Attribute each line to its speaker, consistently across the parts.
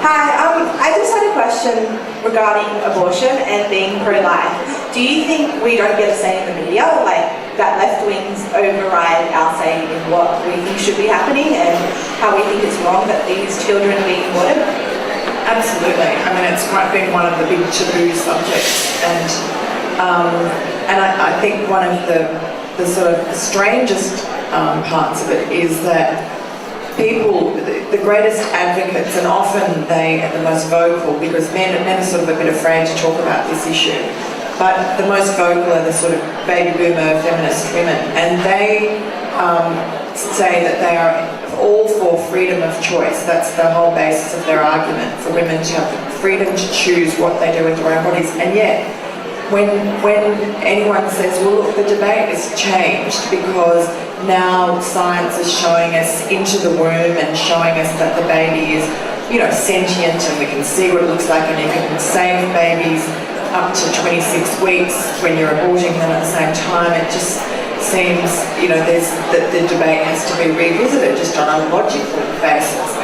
Speaker 1: Hi, I just had a question regarding abortion and being pro-life. Do you think we don't get a say in the media, like that left wings override our say in what we think should be happening and how we think it's wrong that these children are being aborted?
Speaker 2: Absolutely. I mean, it's been one of the big taboo subjects, and I think one of the sort of strangest parts of it is that people, the greatest advocates, and often they are the most vocal, because men are sort of a bit afraid to talk about this issue, but the most vocal are the sort of baby boomer feminist women, and they say that they are all for freedom of choice. That's the whole basis of their argument, for women to have the freedom to choose what they do with their own bodies. And yet, when anyone says, well, look, the debate has changed because now science is showing us into the womb and showing us that the baby is, sentient, and we can see what it looks like, and you can save babies up to 26 weeks when you're aborting them at the same time. It just seems, that the debate has to be revisited just on a logical basis.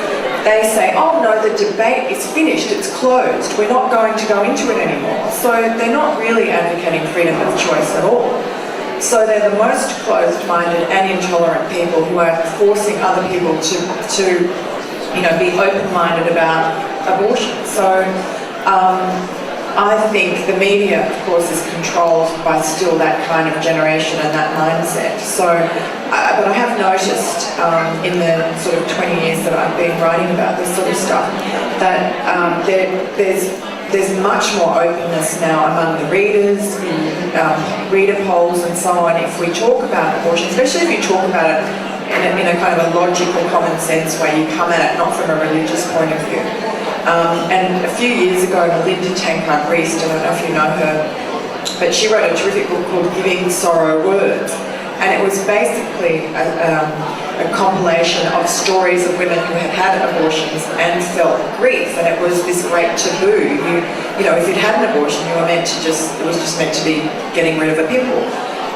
Speaker 2: They say, oh no, the debate is finished, it's closed, we're not going to go into it anymore. So they're not really advocating freedom of choice at all. So they're the most closed-minded and intolerant people who are forcing other people to be open-minded about abortion. So I think the media, of course, is controlled by still that kind of generation and that mindset. So, but I have noticed in the sort of 20 years that I've been writing about this sort of stuff that there's much more openness now among the readers, reader polls and so on, if we talk about abortion, especially if you talk about it in a kind of a logical, common sense way. You come at it not from a religious point of view. And a few years ago, Melinda Tankard-Reist, I don't know if you know her, but she wrote a terrific book called Giving Sorrow Words, and it was basically a compilation of stories of women who had had abortions and felt grief, and it was this great taboo. If you'd had an abortion, it was just meant to be getting rid of a pimple,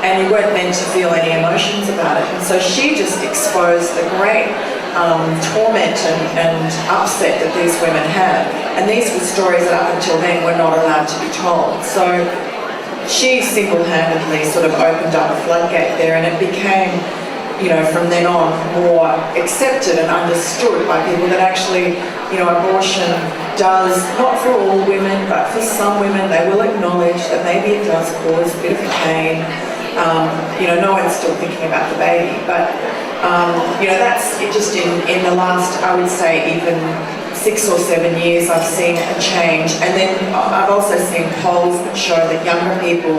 Speaker 2: and you weren't meant to feel any emotions about it. And so she just exposed the great torment and upset that these women had, and these were stories that up until then were not allowed to be told. So she single-handedly sort of opened up a floodgate there, and it became, from then on, more accepted and understood by people that actually, abortion does, not for all women, but for some women, they will acknowledge that maybe it does cause a bit of pain. No one's still thinking about the baby, but that's just in the last, I would say, even 6 or 7 years, I've seen a change. And then I've also seen polls that show that younger people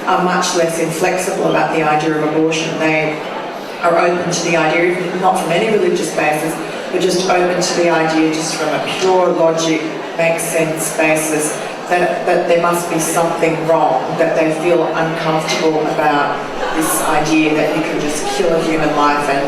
Speaker 2: are much less inflexible about the idea of abortion. They are open to the idea, not from any religious basis, but just open to the idea just from a pure logic, makes sense basis, that there must be something wrong, that they feel uncomfortable about this idea that you can just kill a human life and